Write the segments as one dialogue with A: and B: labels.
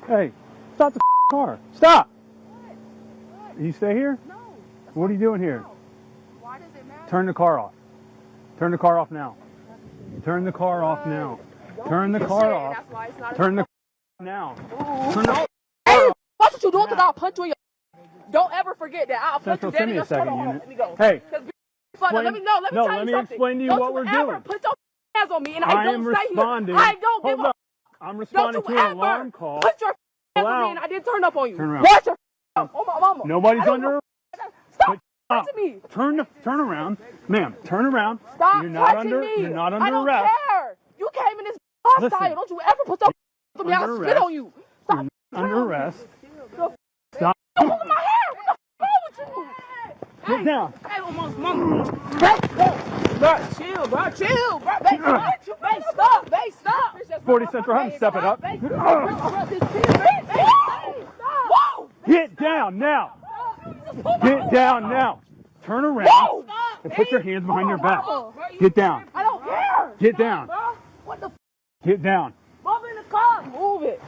A: Hey, stop the car. Stop!
B: What?
A: You stay here?
B: No.
A: What are you doing here?
B: Why does it matter?
A: Turn the car off. Turn the car off now. Turn the car off now. Turn the car off. Turn the car off now. Turn the
B: Hey, watch what you doing, because I'll punch you in your... Don't ever forget that. I'll punch
A: Central,
B: you
A: send me a second unit. Hey.
B: Let me
A: explain to you what we're doing.
B: Don't you ever put your hands on me, and
A: I
B: I don't
A: am
B: stay
A: responding.
B: here. I don't give
A: Hold
B: a...
A: up. I'm responding
B: Don't
A: to
B: you
A: an
B: ever
A: alarm call.
B: put your hands on me, and I didn't turn up on you.
A: Turn around.
B: Watch your... Oh, my mama.
A: Nobody's under...
B: Stop touching me.
A: Turn around. Ma'am, turn around.
B: Stop
A: You're not
B: touching me.
A: You're not under
B: I don't
A: arrest.
B: care. You came in this hostile.
A: Listen.
B: Don't you ever put your hands on me. I'll spit on you. Stop.
A: Under arrest. Stop.
B: Look at my hair. What the fuck with you?
A: Get down.
B: Hey, almost mama. Bro, chill, bro. Chill, bro. Babe, stop. Babe, stop.
A: 40 Central, have to step it up.
B: Whoa.
A: Get down now. Get down now. Turn around and put your hands behind your back. Get down.
B: I don't care.
A: Get down.
B: What the f?
A: Get down.
B: Move in the car. Move it.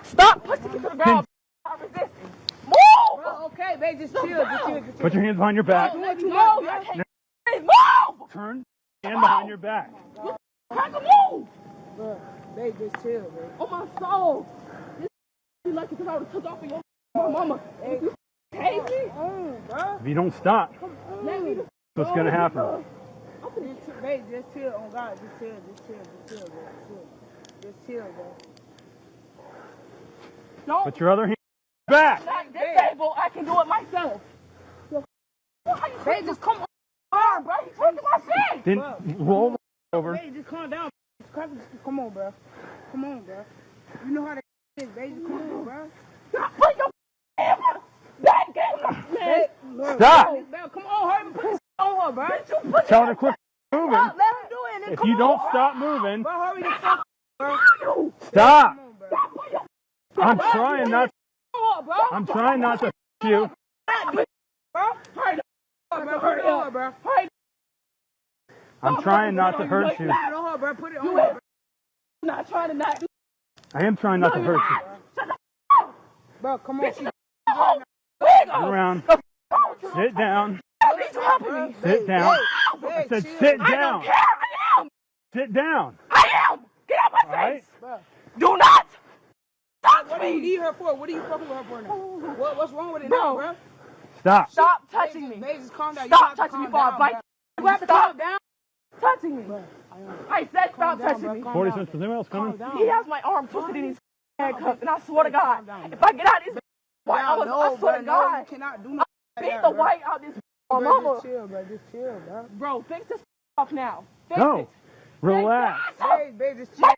B: Stop pushing me to the ground. Stop resisting. Move.
C: Bro, okay, babe, just chill.
A: Put your hands behind your back.
B: Move.
A: Turn hand behind your back.
B: Crack a move.
C: Bro, babe, just chill, babe.
B: On my soul. This is lucky because I would have took off of your mama. Hey, you hate me?
C: Bro.
A: If you don't stop,
B: Let me
A: what's going to happen?
C: Babe, just chill. Oh, God, just chill, babe. Just chill, babe.
B: Don't.
A: Put your other hand back.
B: I'm not disabled. I can do it myself. Babe, just come on, bro. He's taking my shit.
A: Then roll over.
C: Babe, just calm down. Come on, bro. Come on, bro. You know how to is, babe. Just come on, bro.
B: Put your back in, man.
A: Stop.
C: Babe, come on, hurry. Put this on her, bro.
A: Tell her to quit moving.
B: Let him do it. And
A: If you don't stop moving,
C: Bro, hurry the fuck, bro.
A: stop.
C: Come on, bro.
A: I'm trying not.
B: bro.
A: I'm trying not to you.
B: Bro, hurry up,
C: bro.
A: I'm trying not to hurt you.
C: Put it on her, bro. Put it on her, bro.
B: I'm not trying to not do
A: I am trying not to hurt you.
C: Bro, come on.
A: Turn around. Sit down. Sit down. I said sit down.
B: I am.
A: Sit down.
B: I am. Get out my
A: All right?
B: face. Do not touch
C: What do you
B: me.
C: need her for? What are you fucking with her for now? What's wrong with it now, bro?
A: Stop.
B: Stop touching me.
C: Babe, just calm down.
B: Stop touching me before I bite.
C: You have to calm down.
B: Touching me. I said stop touching me.
A: 40 cents. Is anyone else coming?
B: He has my arm twisted in his handcuffs, and I swear to God, if I get out of this white, I swear to God,
C: you cannot do nothing.
B: beat the white out this mama.
C: Just chill, bro. Just chill, bro.
B: Bro, fix this off now. Fix
A: No.
B: it.
A: Relax.
C: Babe, just chill.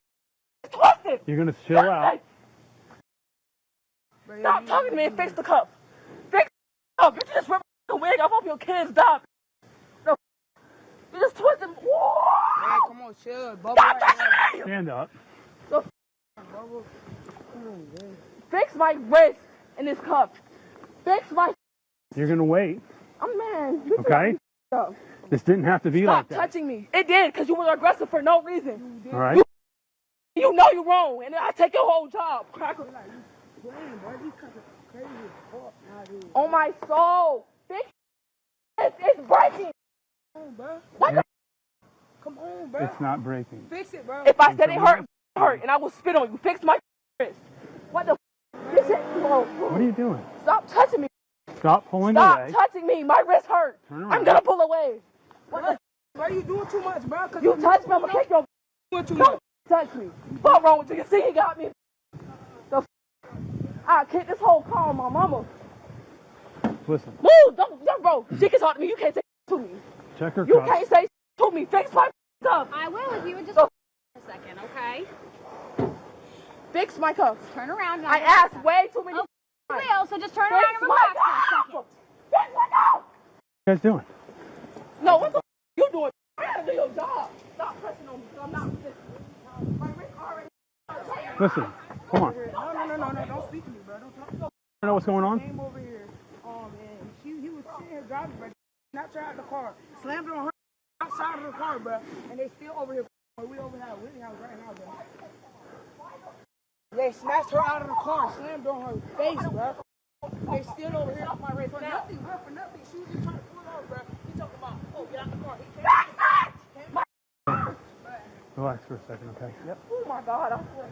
B: It's twisted.
A: You're going to chill out.
B: Stop talking to me and fix the cuff. Fix the cuff. You just ripped the wig off of your kids' top. No. You just twisted. Whoa.
C: Hey, come on, chill. Bubble
B: Stop
C: right
B: touching me.
A: Stand up.
C: now. Bubble. Come on, babe.
B: Fix my wrist in this cuff. Fix my.
A: You're going to wait.
B: I'm man.
A: Okay?
B: Stop
A: This didn't have to be like that.
B: touching me. It did, because you were aggressive for no reason.
A: All right?
B: You know you're wrong, and then I take your whole job. Cracker.
C: Playing, bro. These cuts are crazy as fuck nowadays.
B: On my soul. Fix it. It's breaking.
C: Come on, bro.
B: What the?
C: Come on, bro.
A: It's not breaking.
C: Fix it, bro.
B: If I said it hurt, and I will spit on you. Fix my wrist. What the? This shit, bro.
A: What are you doing?
B: Stop touching me.
A: Stop pulling
B: Stop
A: away.
B: touching me. My wrist hurt.
A: Turn around.
B: I'm gonna pull away. What the?
C: Bro, you doing too much, bro.
B: You touch me, I'm gonna kick your.
C: doing too
B: Don't
C: much.
B: touch me. What's wrong with you? You see, he got me. The. I kick this whole car on my mama.
A: Listen.
B: Move, don't, bro. She can talk to me. You can't say to me.
A: Check her
B: You
A: cuffs.
B: can't say to me. Fix my cuff.
D: I will if you would just a second, okay?
B: Fix my cuff.
D: Turn around. And
B: I asked way too many.
D: I will, so just turn
B: Fix
D: around and
B: my
D: relax for a second.
B: cuff. Fix my cuff.
A: What are you guys doing?
B: No, what the you doing? I gotta do your job. Stop pressing on me. So I'm not resisting. My wrist already.
A: Listen. Come on.
C: No. Don't speak to me, bro. Don't talk to me.
A: You know what's going on?
C: Came over here. And he was sitting here driving, bro. Knocked her out of the car. Slammed her on her outside of the car, bro. And they still over here. We over here at Whitney House right now, bro. They snatched her out of the car, slammed her on her face, bro. They still over here off my wrist. For nothing, bro. For nothing. She was just trying to pull it off, bro. He talking about, oh, get out the car. He came.
A: Relax for a second, okay? Yep.
B: Oh my God, I swear.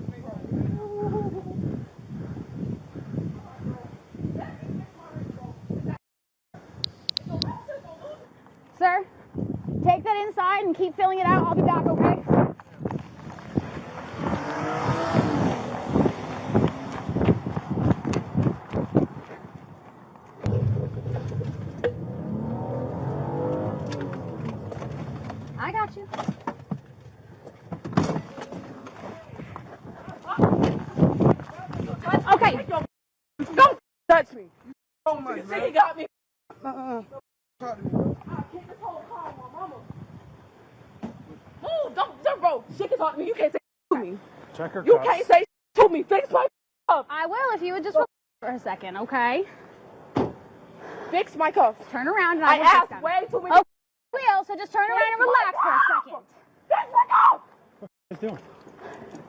D: Sir, take that inside and keep filling it out. I'll be back, okay? I got you. Okay.
B: Don't touch me.
C: so much,
B: You see,
C: bro.
B: he got me.
C: Talk to me, bro.
B: I kicked this whole car on my mama. Move, don't, bro. She can talk to me. You can't say to me.
A: Check her
B: You
A: cuffs.
B: can't say to me. Fix my cuff.
D: I will if you would just relax for a second, okay?
B: Fix my cuff.
D: Turn around and
B: I
D: I will fix
B: asked
D: them.
B: way too many.
D: Okay, will, so just turn around and relax for a second.
B: Fix my cuff.
A: What are you doing?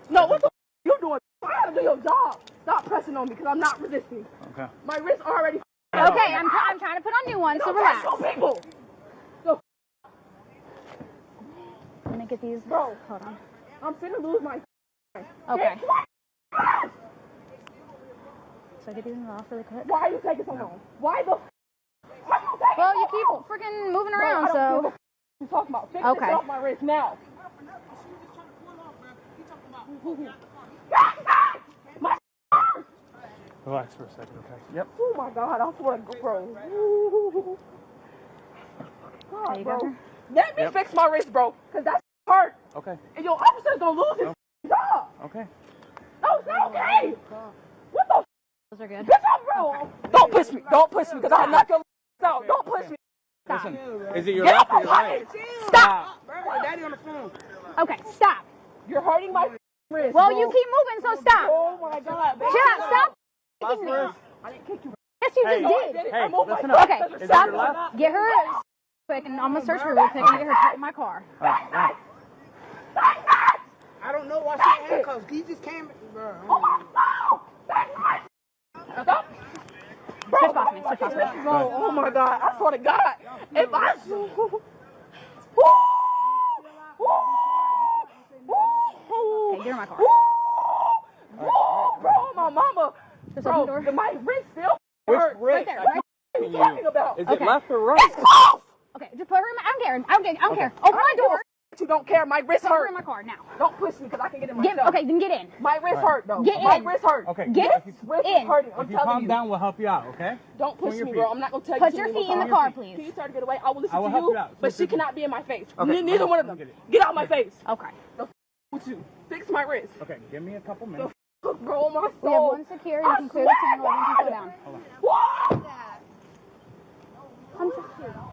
B: No, what the you doing? I gotta do your job. Stop pressing on me because I'm not resisting.
A: Okay.
B: My wrist already.
D: Okay, I'm trying to put on new ones, so relax.
B: Don't press on people.
D: Let me get these.
B: Bro,
D: Hold on.
B: I'm finna lose my.
D: Okay.
B: Fix my cuff.
D: So I get these off really quick.
B: Why are you taking so long? Why the? Why you taking
D: Well, you
B: so
D: keep
B: long?
D: freaking moving
B: Bro, I
D: around,
B: don't
D: so.
B: give a you talking about. Fix
D: Okay.
B: this off my wrist now.
A: Relax for a second, okay? Yep.
B: Oh my God, I swear to God, bro.
D: There
B: God,
D: you
B: bro.
D: go. Sir.
B: Let me fix my wrist, bro, because that's hurt.
A: Okay.
B: And your officer's gonna lose his job.
A: Okay.
B: No, it's not okay. What the
D: Those are good.
B: bitch, I'm bro. Don't push me. Don't push me, because I'll knock your out. Don't push me. Stop.
A: Listen, is it your
B: Get
A: left
B: off
A: or
B: my
A: your right?
B: face.
C: Stop. Bro, daddy on the phone.
D: Okay, stop.
B: You're hurting my wrist,
D: Well,
B: bro.
D: you keep moving, so stop.
B: Oh my God.
D: Shut up, stop kicking me.
A: Last
B: I didn't kick you.
D: Yes, you
A: Hey.
D: just did.
B: Hey,
A: Hey,
B: I moved
A: listen
B: my
A: up.
D: Okay,
A: Is
D: stop.
A: that your left?
D: Get her quick, and I'm gonna search her real quick and get her in my car.
A: All right.
C: I don't know why she in handcuffs. He just came, bro.
B: Stop.
D: Switch box me, switch box me.
B: Bro, oh my God. I swear to God. If I.
D: Okay, get her in my car.
B: Bro, my mama.
D: Just open the
B: Bro,
D: door.
B: my wrist still
A: Which
B: hurts.
A: wrist?
D: there,
A: I
D: right
A: keep
B: What are
A: asking
B: you talking about?
A: Is
D: Okay.
A: it left or right?
B: It's close.
D: Okay, just put her in my. I don't care. Open my door.
B: You don't care. My wrist
D: Put her
B: hurt.
D: in my car now.
B: Don't push me because I can get in myself.
D: Okay, then get in.
B: My wrist
A: Right.
B: hurt, though.
D: Get
B: My
D: in.
B: wrist hurt.
A: Okay.
D: Get
B: This wrist
D: in.
B: is hurting. I'm
A: If you
B: telling
A: calm
B: you.
A: down, we'll help you out, okay?
B: Don't push
A: your
B: me,
A: feet.
B: bro. I'm not going to tell you
D: Put
B: to
D: your
B: leave
D: feet in
B: car.
D: the car,
B: Can
D: please.
B: you start to get away? I will listen
A: I will
B: to
A: help
B: you,
A: you out.
B: but
A: Listen.
B: she cannot be in my face.
A: Okay,
B: Neither one of
A: let
B: them.
A: me get it.
B: Get out my face.
D: Okay.
B: With you. Fix my wrist.
A: Okay, give me a couple minutes.
B: Bro, my soul.
D: We have one secure. You can clear the channel. Everyone can slow down.
B: What?
D: Come